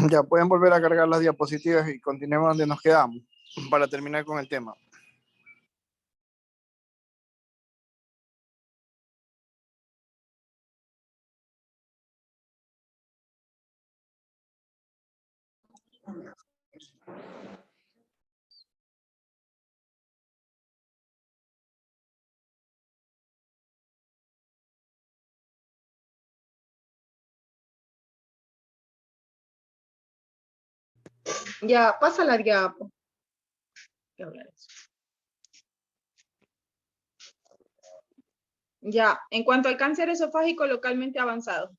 Ya pueden volver a cargar las diapositivas y continuemos donde nos quedamos para terminar con el tema. Ya, pasa la diapo. Ya, en cuanto al cáncer esofágico localmente avanzado.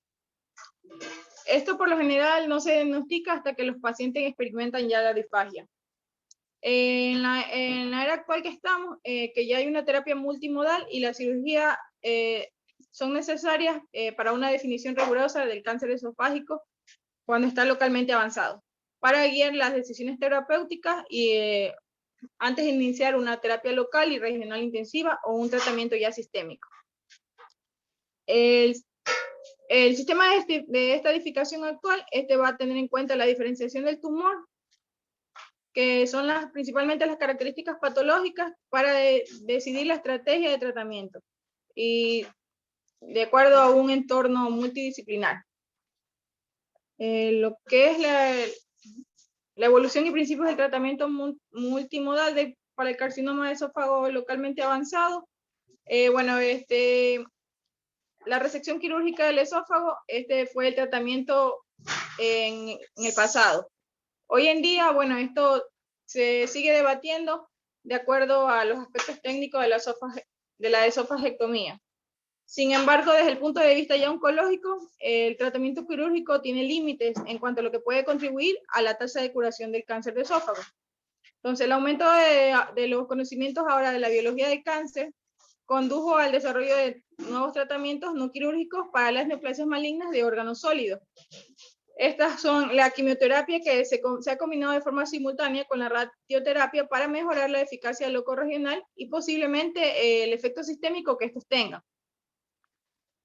Esto por lo general no se diagnostica hasta que los pacientes experimentan ya la disfagia. En la era actual que estamos, que ya hay una terapia multimodal y la cirugía son necesarias para una definición rigurosa del cáncer esofágico cuando está localmente avanzado, para guiar las decisiones terapéuticas y antes de iniciar una terapia local y regional intensiva o un tratamiento ya sistémico. El sistema de estadificación actual va a tener en cuenta la diferenciación del tumor, que son principalmente las características patológicas para decidir la estrategia de tratamiento y de acuerdo a un entorno multidisciplinar. Lo que es la evolución y principios del tratamiento multimodal para el carcinoma de esófago localmente avanzado. La resección quirúrgica del esófago, fue el tratamiento en el pasado. Hoy en día, bueno, esto se sigue debatiendo de acuerdo a los aspectos técnicos de la esofagectomía. Sin embargo, desde el punto de vista ya oncológico, el tratamiento quirúrgico tiene límites en cuanto a lo que puede contribuir a la tasa de curación del cáncer de esófago. Entonces, el aumento de los conocimientos ahora de la biología del cáncer condujo al desarrollo de nuevos tratamientos no quirúrgicos para las neoplasias malignas de órganos sólidos. Estas son la quimioterapia que se ha combinado de forma simultánea con la radioterapia para mejorar la eficacia locorregional y posiblemente el efecto sistémico que estos tengan.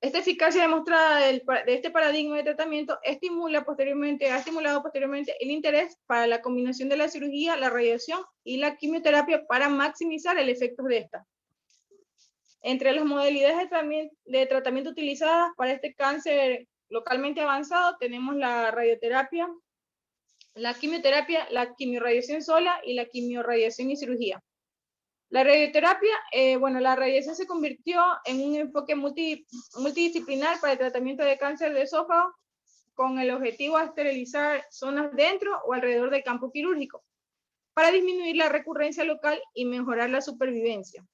Esta eficacia demostrada de este paradigma de tratamiento ha estimulado posteriormente el interés para la combinación de la cirugía, la radiación y la quimioterapia para maximizar el efecto de esta. Entre las modalidades de tratamiento utilizadas para este cáncer localmente avanzado tenemos la radioterapia, la quimioterapia, la quimiorradiación sola y la quimiorradiación y cirugía. La radioterapia, la radiación se convirtió en un enfoque multidisciplinar para el tratamiento de cáncer de esófago con el objetivo de esterilizar zonas dentro o alrededor del campo quirúrgico para disminuir la recurrencia local y mejorar la supervivencia.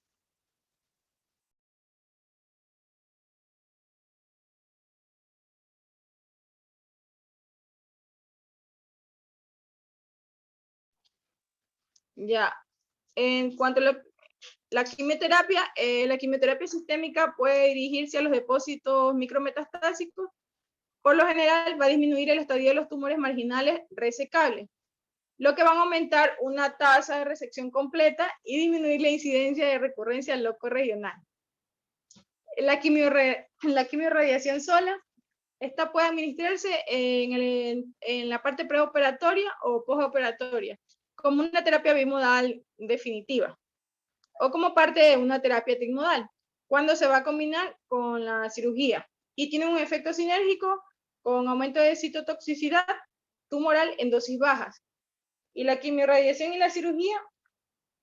Ya, en cuanto a la quimioterapia sistémica puede dirigirse a los depósitos micrometastásicos. Por lo general va a disminuir el estadio de los tumores marginales resecables, lo que va a aumentar una tasa de resección completa y disminuir la incidencia de recurrencia locorregional. La quimiorradiación sola, esta puede administrarse en la parte preoperatoria o postoperatoria, como una terapia bimodal definitiva, o como parte de una terapia trimodal, cuando se va a combinar con la cirugía, y tiene un efecto sinérgico con aumento de citotoxicidad tumoral en dosis bajas. Y la quimiorradiación y la cirugía,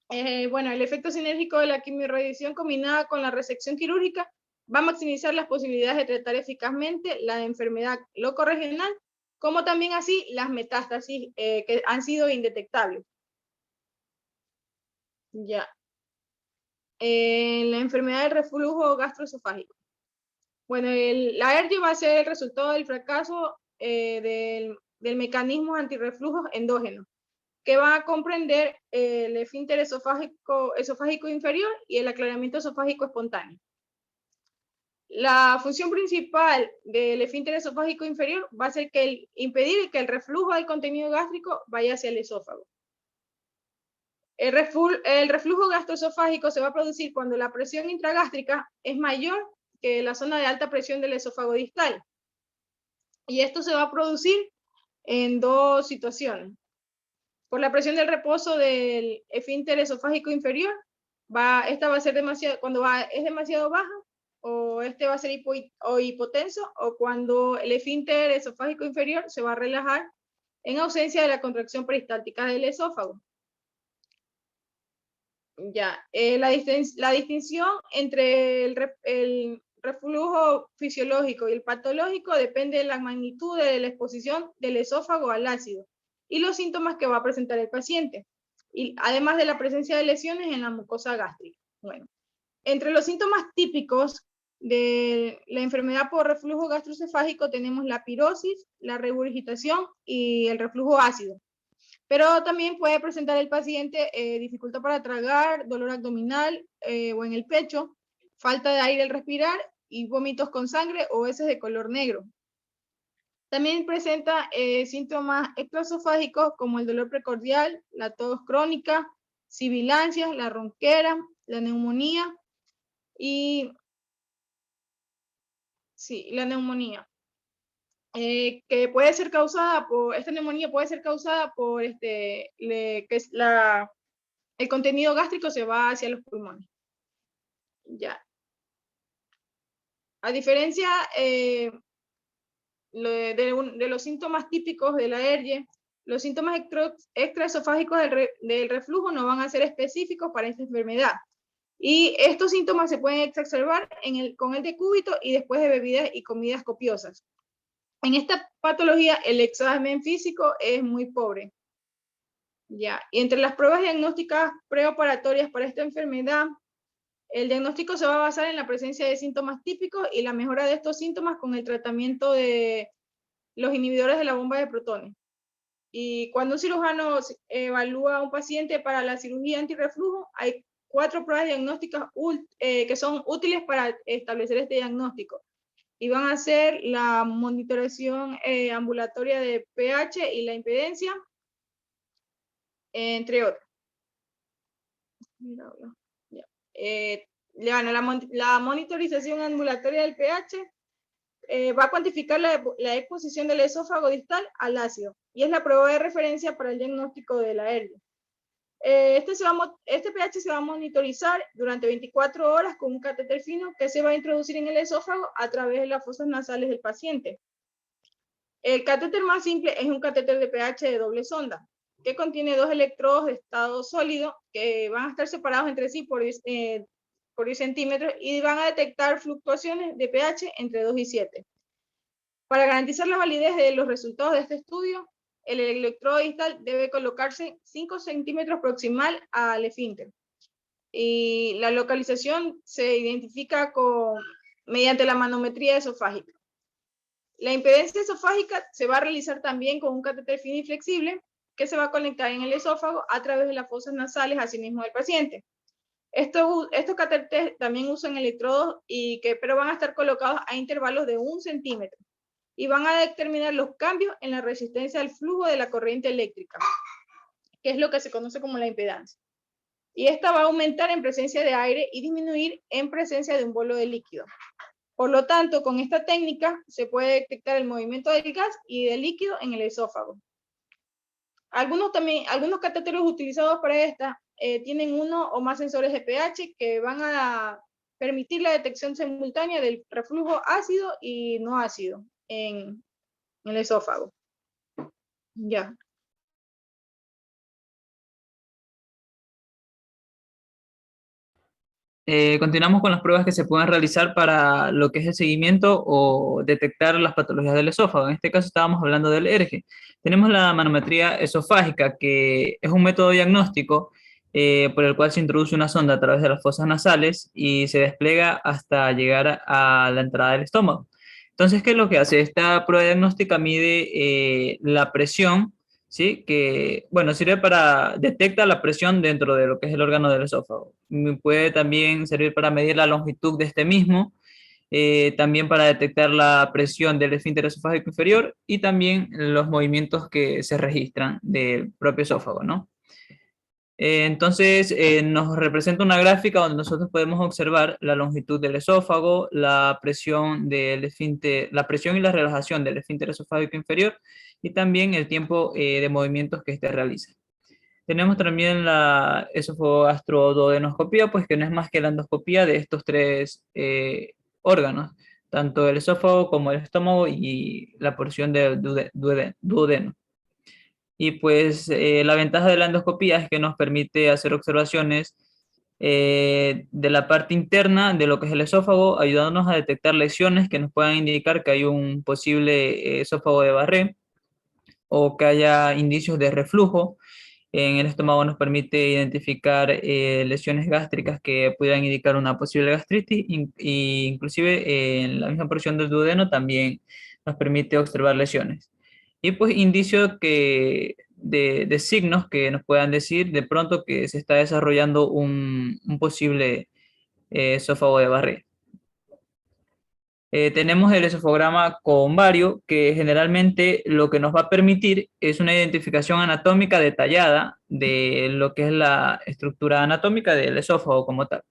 el efecto sinérgico de la quimiorradiación combinada con la resección quirúrgica va a maximizar las posibilidades de tratar eficazmente la enfermedad locorregional, como también así las metástasis que han sido indetectables. Ya. La enfermedad del reflujo gastroesofágico. Bueno, la ERGI va a ser el resultado del fracaso del mecanismo antirreflujo endógeno, que va a comprender el esfínter esofágico inferior y el aclaramiento esofágico espontáneo. La función principal del esfínter esofágico inferior va a ser impedir que el reflujo del contenido gástrico vaya hacia el esófago. El reflujo gastroesofágico se va a producir cuando la presión intragástrica es mayor que la zona de alta presión del esófago distal. Y esto se va a producir en dos situaciones. Por la presión del reposo del esfínter esofágico inferior, esta va a ser demasiado, es demasiado baja, o este va a ser hipotenso, o cuando el esfínter esofágico inferior se va a relajar en ausencia de la contracción peristáltica del esófago. Ya, la distinción entre el reflujo fisiológico y el patológico depende de la magnitud de la exposición del esófago al ácido y los síntomas que va a presentar el paciente, y además de la presencia de lesiones en la mucosa gástrica. Bueno, entre los síntomas típicos de la enfermedad por reflujo gastroesofágico tenemos la pirosis, la regurgitación y el reflujo ácido. Pero también puede presentar el paciente dificultad para tragar, dolor abdominal o en el pecho, falta de aire al respirar y vómitos con sangre o heces de color negro. También presenta síntomas extraesofágicos como el dolor precordial, la tos crónica, sibilancias, la ronquera, la neumonía y la neumonía. Que puede ser causada por, esta neumonía puede ser causada por que es el contenido gástrico se va hacia los pulmones. Ya. A diferencia de los síntomas típicos de la ERGE, los síntomas extraesofágicos del reflujo no van a ser específicos para esta enfermedad. Y estos síntomas se pueden exacerbar con el decúbito y después de bebidas y comidas copiosas. En esta patología, el examen físico es muy pobre. Ya. Y entre las pruebas diagnósticas preoperatorias para esta enfermedad, el diagnóstico se va a basar en la presencia de síntomas típicos y la mejora de estos síntomas con el tratamiento de los inhibidores de la bomba de protones. Y cuando un cirujano evalúa a un paciente para la cirugía antirreflujo, hay 4 pruebas diagnósticas que son útiles para establecer este diagnóstico. Y van a ser la monitorización ambulatoria de pH y la impedencia, entre otros. La monitorización ambulatoria del pH va a cuantificar la exposición del esófago distal al ácido y es la prueba de referencia para el diagnóstico de la hernia. Este pH se va a monitorizar durante 24 horas con un catéter fino que se va a introducir en el esófago a través de las fosas nasales del paciente. El catéter más simple es un catéter de pH de doble sonda, que contiene 2 electrodos de estado sólido que van a estar separados entre sí por 10 centímetros y van a detectar fluctuaciones de pH entre 2 y 7. Para garantizar la validez de los resultados de este estudio, el electrodo distal debe colocarse 5 centímetros proximal al esfínter. Y la localización se identifica mediante la manometría esofágica. La impedencia esofágica se va a realizar también con un catéter fino y flexible que se va a conectar en el esófago a través de las fosas nasales asimismo del paciente. Estos catéteres también usan electrodos pero van a estar colocados a intervalos de 1 centímetro y van a determinar los cambios en la resistencia al flujo de la corriente eléctrica, que es lo que se conoce como la impedancia. Y esta va a aumentar en presencia de aire y disminuir en presencia de un bolo de líquido. Por lo tanto, con esta técnica se puede detectar el movimiento del gas y del líquido en el esófago. Algunos catéteres utilizados para esta tienen 1 o más sensores de pH que van a permitir la detección simultánea del reflujo ácido y no ácido en el esófago. Ya. Continuamos con las pruebas que se pueden realizar para lo que es el seguimiento o detectar las patologías del esófago. En este caso estábamos hablando del ERGE. Tenemos la manometría esofágica, que es un método diagnóstico por el cual se introduce una sonda a través de las fosas nasales y se despliega hasta llegar a la entrada del estómago. Entonces, ¿qué es lo que hace? Esta prueba diagnóstica mide la presión, ¿sí? Que, bueno, sirve para, detecta la presión dentro de lo que es el órgano del esófago. Puede también servir para medir la longitud de este mismo, también para detectar la presión del esfínter esofágico inferior y también los movimientos que se registran del propio esófago, ¿no? Entonces, nos representa una gráfica donde nosotros podemos observar la longitud del esófago, la presión del esfínter, la presión y la relajación del esfínter esofágico inferior y también el tiempo de movimientos que éste realiza. Tenemos también la esofagostroduodenoscopía, pues que no es más que la endoscopía de estos tres órganos, tanto el esófago como el estómago y la porción del duodeno. Y pues la ventaja de la endoscopía es que nos permite hacer observaciones de la parte interna de lo que es el esófago, ayudándonos a detectar lesiones que nos puedan indicar que hay un posible esófago de Barré o que haya indicios de reflujo. En el estómago nos permite identificar lesiones gástricas que pudieran indicar una posible gastritis e inclusive en la misma porción del duodeno también nos permite observar lesiones. Y pues indicios de signos que nos puedan decir de pronto que se está desarrollando un posible esófago de Barré. Tenemos el esofograma convario, que generalmente lo que nos va a permitir es una identificación anatómica detallada de lo que es la estructura anatómica del esófago como tal.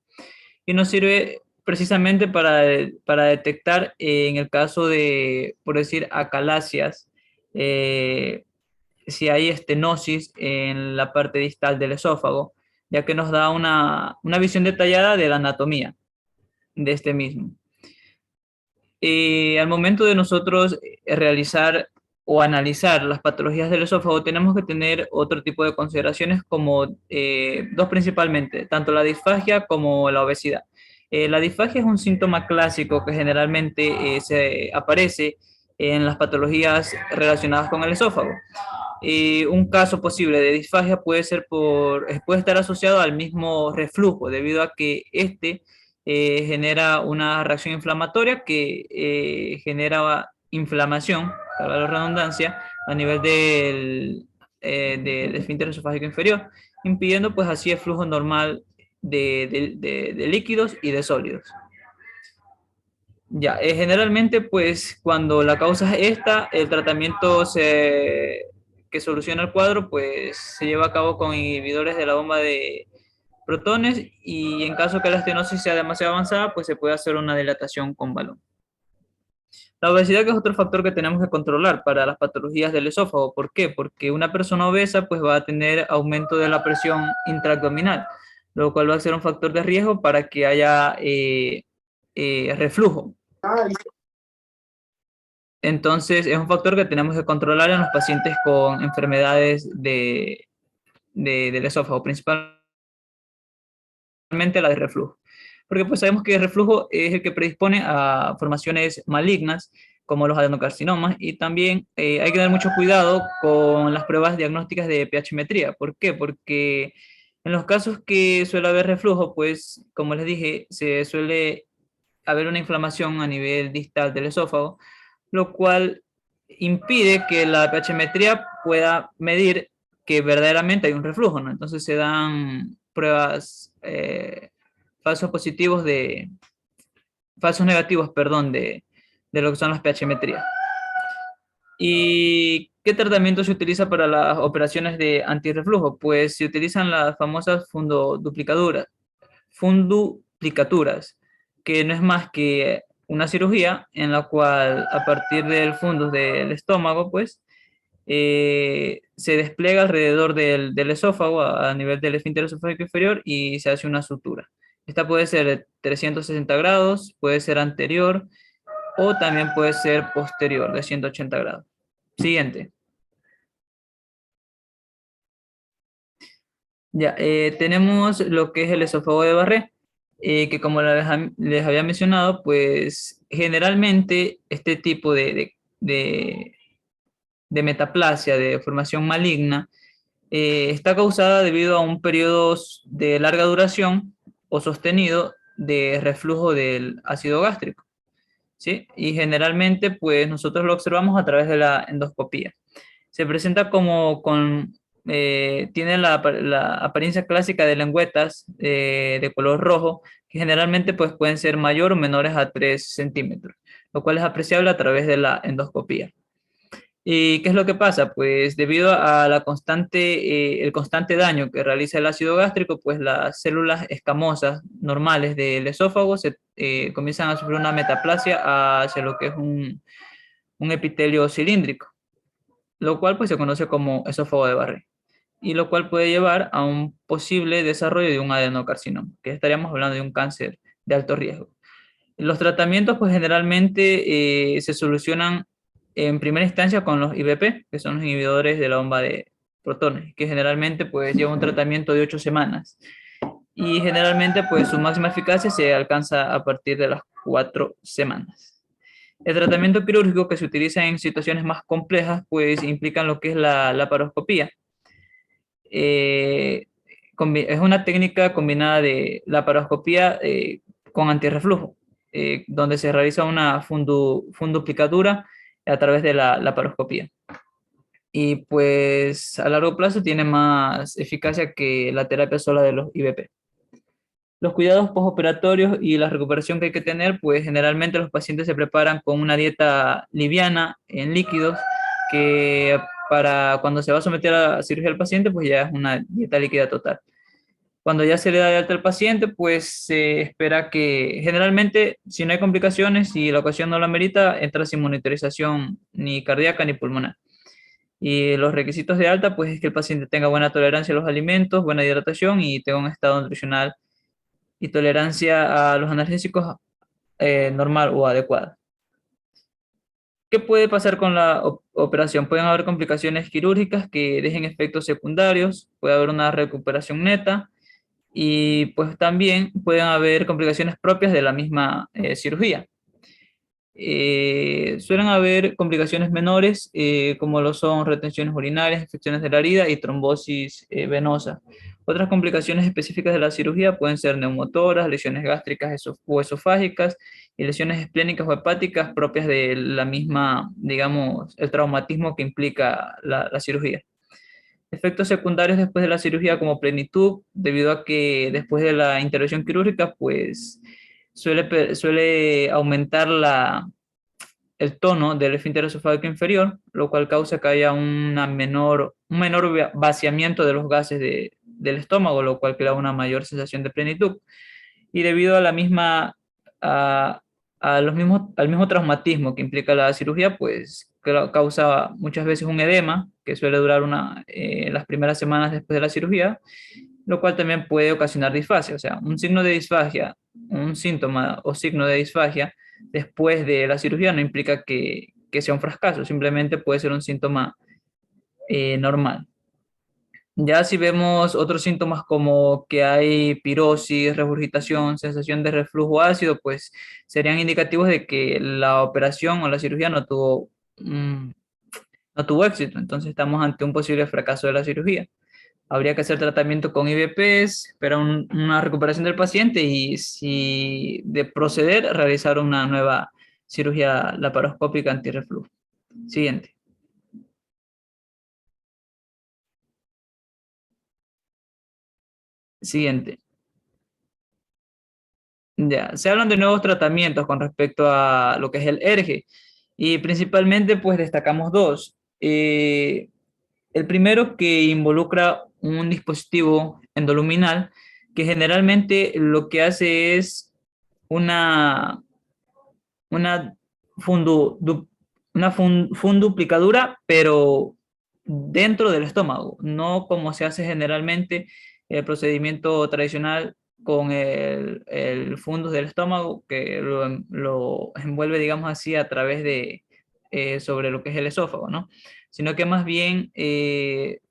Y nos sirve precisamente para detectar en el caso de, por decir, acalasias, si hay estenosis en la parte distal del esófago, ya que nos da una visión detallada de la anatomía de este mismo. Al momento de nosotros realizar o analizar las patologías del esófago, tenemos que tener otro tipo de consideraciones como dos principalmente, tanto la disfagia como la obesidad. La disfagia es un síntoma clásico que generalmente se aparece en las patologías relacionadas con el esófago. Un caso posible de disfagia puede estar asociado al mismo reflujo, debido a que este genera una reacción inflamatoria que genera inflamación, para la redundancia, a nivel del esfínter esofágico inferior, impidiendo pues así el flujo normal de líquidos y de sólidos. Ya, generalmente pues cuando la causa es esta, el tratamiento que soluciona el cuadro pues se lleva a cabo con inhibidores de la bomba de protones y en caso que la estenosis sea demasiado avanzada, pues se puede hacer una dilatación con balón. La obesidad que es otro factor que tenemos que controlar para las patologías del esófago. ¿Por qué? Porque una persona obesa pues va a tener aumento de la presión intraabdominal, lo cual va a ser un factor de riesgo para que haya reflujo. Entonces es un factor que tenemos que controlar en los pacientes con enfermedades del esófago, principalmente la de reflujo. Porque pues sabemos que el reflujo es el que predispone a formaciones malignas como los adenocarcinomas y también hay que tener mucho cuidado con las pruebas diagnósticas de pHmetría. ¿Por qué? Porque en los casos que suele haber reflujo, pues como les dije, se suele haber una inflamación a nivel distal del esófago, lo cual impide que la pHmetría pueda medir que verdaderamente hay un reflujo, ¿no? Entonces se dan pruebas falsos negativos, perdón, de lo que son las pHmetrías. ¿Y qué tratamiento se utiliza para las operaciones de antirreflujo? Pues se utilizan las famosas funduplicaturas, que no es más que una cirugía en la cual a partir del fundus del estómago, pues, se despliega alrededor del esófago a nivel del esfínter esofágico inferior y se hace una sutura. Esta puede ser de 360 grados, puede ser anterior o también puede ser posterior de 180 grados. Siguiente. Ya, tenemos lo que es el esófago de Barré, que como les había mencionado, pues generalmente este tipo de metaplasia, de formación maligna, está causada debido a un periodo de larga duración o sostenido de reflujo del ácido gástrico, ¿sí? Y generalmente, pues nosotros lo observamos a través de la endoscopía. Se presenta tiene la apariencia clásica de lengüetas de color rojo, que generalmente pues, pueden ser mayor o menores a 3 centímetros, lo cual es apreciable a través de la endoscopía. ¿Y qué es lo que pasa? Pues debido a el constante daño que realiza el ácido gástrico, pues las células escamosas normales del esófago comienzan a sufrir una metaplasia hacia lo que es un epitelio cilíndrico, lo cual pues se conoce como esófago de Barré, y lo cual puede llevar a un posible desarrollo de un adenocarcinoma, que estaríamos hablando de un cáncer de alto riesgo. Los tratamientos, pues generalmente se solucionan en primera instancia con los IBP, que son los inhibidores de la bomba de protones, que generalmente pues lleva un tratamiento de 8 semanas. Y generalmente pues su máxima eficacia se alcanza a partir de las 4 semanas. El tratamiento quirúrgico que se utiliza en situaciones más complejas pues implican lo que es la laparoscopía. Eh, es una técnica combinada de laparoscopía con antirreflujo, donde se realiza una funduplicadura a través de la laparoscopía. Y pues a largo plazo tiene más eficacia que la terapia sola de los IBP. Los cuidados postoperatorios y la recuperación que hay que tener, pues generalmente los pacientes se preparan con una dieta liviana en líquidos, que para cuando se va a someter a cirugía al paciente, pues ya es una dieta líquida total. Cuando ya se le da de alta al paciente, pues se espera que generalmente, si no hay complicaciones y la ocasión no la amerita, entra sin monitorización ni cardíaca ni pulmonar. Y los requisitos de alta, pues es que el paciente tenga buena tolerancia a los alimentos, buena hidratación y tenga un estado nutricional y tolerancia a los analgésicos normal o adecuada. ¿Qué puede pasar con la operación? Pueden haber complicaciones quirúrgicas que dejen efectos secundarios, puede haber una recuperación neta y pues también pueden haber complicaciones propias de la misma cirugía. Suelen haber complicaciones menores como lo son retenciones urinarias, infecciones de la herida y trombosis venosa. Otras complicaciones específicas de la cirugía pueden ser neumotoras, lesiones gástricas o esofágicas y lesiones esplénicas o hepáticas propias de la misma, digamos, el traumatismo que implica la cirugía. Efectos secundarios después de la cirugía como plenitud, debido a que después de la intervención quirúrgica, pues suele aumentar el tono del esfínter esofágico inferior, lo cual causa que haya un menor vaciamiento de los gases del estómago, lo cual crea una mayor sensación de plenitud. Y debido a la misma, al mismo traumatismo que implica la cirugía, pues causa muchas veces un edema que suele durar las primeras semanas después de la cirugía, lo cual también puede ocasionar disfagia. O sea, un signo de disfagia, un síntoma o signo de disfagia después de la cirugía no implica que sea un fracaso, simplemente puede ser un síntoma normal. Ya si vemos otros síntomas como que hay pirosis, regurgitación, sensación de reflujo ácido, pues serían indicativos de que la operación o la cirugía no tuvo éxito. Entonces estamos ante un posible fracaso de la cirugía. Habría que hacer tratamiento con IVPs, esperar una recuperación del paciente y si de proceder, realizar una nueva cirugía laparoscópica antirreflujo. Siguiente. Siguiente. Ya, se hablan de nuevos tratamientos con respecto a lo que es el ERGE y principalmente pues destacamos dos. El primero que involucra un dispositivo endoluminal que generalmente lo que hace es una, una, fundu, du- una funduplicadura, pero dentro del estómago, no como se hace generalmente el procedimiento tradicional con el fundus del estómago, que lo envuelve, digamos así, a través sobre lo que es el esófago, ¿no? Sino que más bien es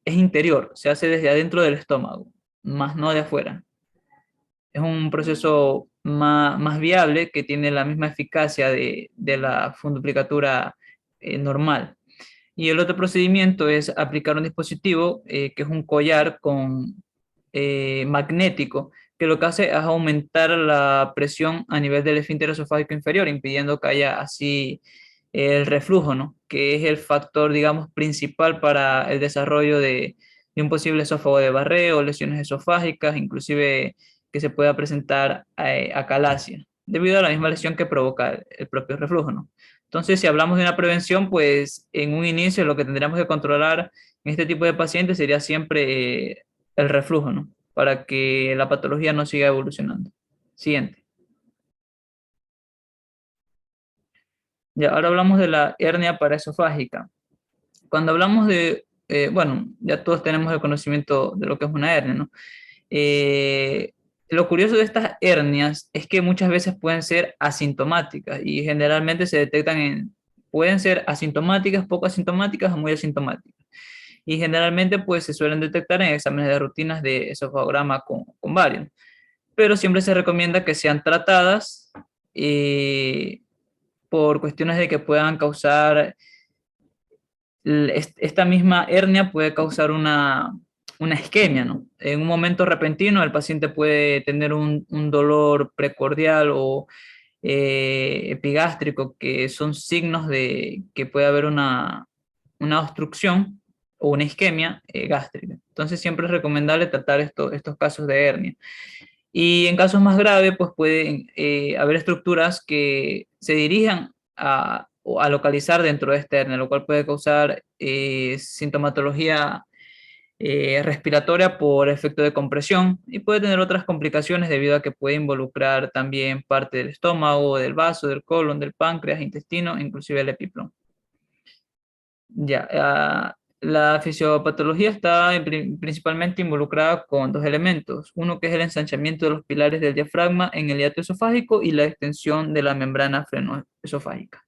interior, se hace desde adentro del estómago, más no de afuera. Es un proceso más viable que tiene la misma eficacia de la funduplicatura normal. Y el otro procedimiento es aplicar un dispositivo que es un collar magnético, que lo que hace es aumentar la presión a nivel del esfínter esofágico inferior, impidiendo que haya así el reflujo, ¿no? Que es el factor, digamos, principal para el desarrollo de un posible esófago de Barré, lesiones esofágicas, inclusive que se pueda presentar acalasia, debido a la misma lesión que provoca el propio reflujo, ¿no? Entonces, si hablamos de una prevención, pues en un inicio lo que tendríamos que controlar en este tipo de pacientes sería siempre el reflujo, ¿no? Para que la patología no siga evolucionando. Siguiente. Ya, ahora hablamos de la hernia paraesofágica. Cuando hablamos de, bueno, ya todos tenemos el conocimiento de lo que es una hernia, ¿no? Eh, lo curioso de estas hernias es que muchas veces pueden ser asintomáticas y generalmente se detectan pueden ser asintomáticas, poco asintomáticas o muy asintomáticas. Y generalmente pues se suelen detectar en exámenes de rutinas de esofagograma con varios. Pero siempre se recomienda que sean tratadas por cuestiones de que puedan causar esta misma hernia puede causar una isquemia, ¿no? En un momento repentino el paciente puede tener un dolor precordial o epigástrico, que son signos de que puede haber una obstrucción o una isquemia gástrica. Entonces siempre es recomendable tratar estos casos de hernia. Y en casos más graves, pues pueden haber estructuras que se dirijan a localizar dentro de esta hernia, lo cual puede causar sintomatología respiratoria por efecto de compresión y puede tener otras complicaciones debido a que puede involucrar también parte del estómago, del vaso, del colon, del páncreas, intestino, inclusive el epiplón. Ya, la fisiopatología está principalmente involucrada con dos elementos. Uno que es el ensanchamiento de los pilares del diafragma en el hiato esofágico y la extensión de la membrana frenoesofágica.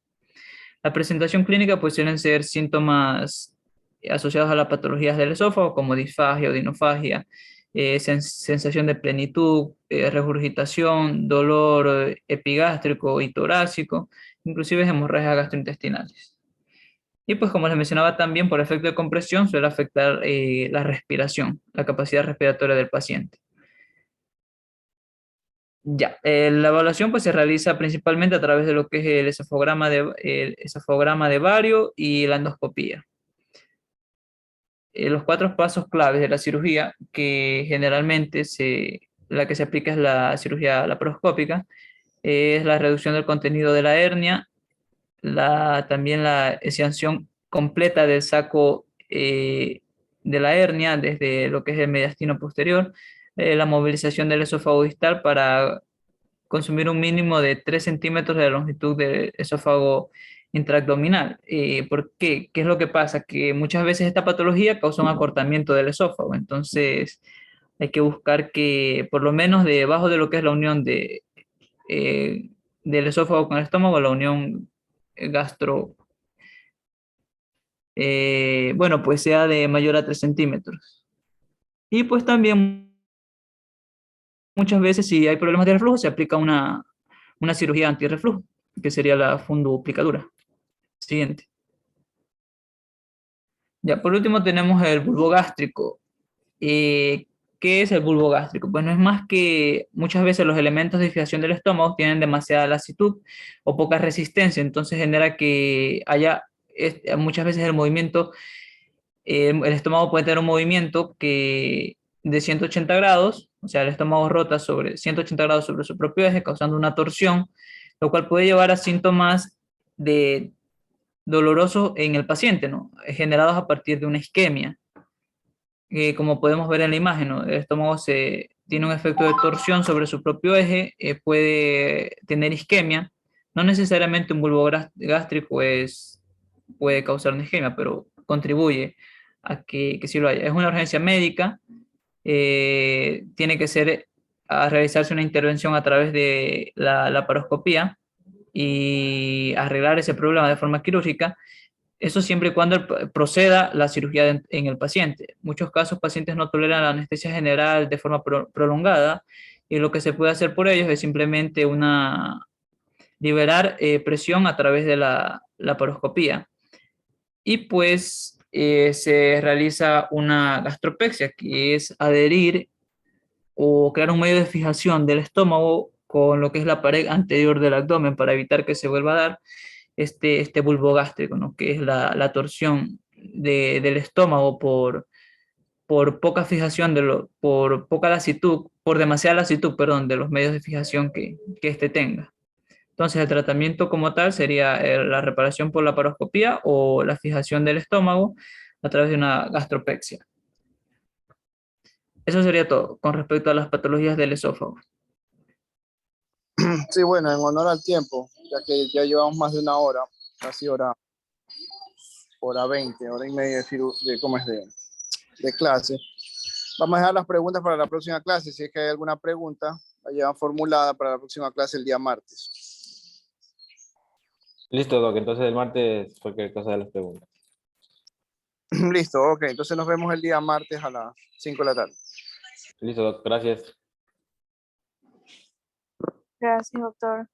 La presentación clínica pues suelen ser síntomas asociados a las patologías del esófago como disfagia o dinofagia, sensación de plenitud, regurgitación, dolor epigástrico y torácico, inclusive hemorragias gastrointestinales. Y pues como les mencionaba también, por efecto de compresión suele afectar la respiración, la capacidad respiratoria del paciente. Ya, la evaluación pues se realiza principalmente a través de lo que es el esofograma de Vario y la endoscopía. Los cuatro pasos claves de la cirugía, que generalmente la que se aplica es la cirugía laparoscópica, es la reducción del contenido de la hernia, también la exciación completa del saco de la hernia desde lo que es el mediastino posterior, la movilización del esófago distal para consumir un mínimo de 3 centímetros de la longitud del esófago intraabdominal. ¿Por qué? ¿Qué es lo que pasa? Que muchas veces esta patología causa un acortamiento del esófago, entonces hay que buscar que por lo menos debajo de lo que es la unión eh, del esófago con el estómago, la unión gastro, bueno, pues sea de mayor a 3 centímetros. Y pues también muchas veces si hay problemas de reflujo se aplica una cirugía antirreflujo, que sería la funduplicadura. Siguiente. Ya, por último tenemos el bulbo gástrico. ¿Qué es el bulbo gástrico? Pues no es más que muchas veces los elementos de fijación del estómago tienen demasiada lasitud o poca resistencia, entonces genera que haya muchas veces el movimiento, el estómago puede tener un movimiento de 180 grados, o sea, el estómago rota sobre 180 grados sobre su propio eje, causando una torsión, lo cual puede llevar a síntomas de dolorosos en el paciente, ¿no? Generados a partir de una isquemia. Como podemos ver en la imagen, ¿no? El estómago tiene un efecto de torsión sobre su propio eje, puede tener isquemia. No necesariamente un bulbo gástrico puede causar una isquemia, pero contribuye a que sí lo haya. Es una urgencia médica, tiene que a realizarse una intervención a través de la laparoscopía y arreglar ese problema de forma quirúrgica. Eso siempre y cuando proceda la cirugía en el paciente. En muchos casos, pacientes no toleran la anestesia general de forma prolongada y lo que se puede hacer por ellos es simplemente liberar presión a través de la laparoscopía. Y pues se realiza una gastropexia, que es adherir o crear un medio de fijación del estómago con lo que es la pared anterior del abdomen para evitar que se vuelva a dar este bulbo gástrico, ¿no? Que es la torsión del estómago por poca fijación, por demasiada lasitud, perdón, de los medios de fijación que éste tenga. Entonces, el tratamiento como tal sería la reparación por laparoscopía o la fijación del estómago a través de una gastropexia. Eso sería todo con respecto a las patologías del esófago. Sí, bueno, en honor al tiempo, ya que ya llevamos más de una hora, casi hora 20, hora y media ¿cómo es? De clase. Vamos a dejar las preguntas para la próxima clase. Si es que hay alguna pregunta, la llevan formulada para la próxima clase el día martes. Listo, Doc. Entonces el martes cualquier cosa de las preguntas. Listo, ok. Entonces nos vemos el día martes a las 5 de la tarde. Listo, Doc. Gracias. Gracias, doctor.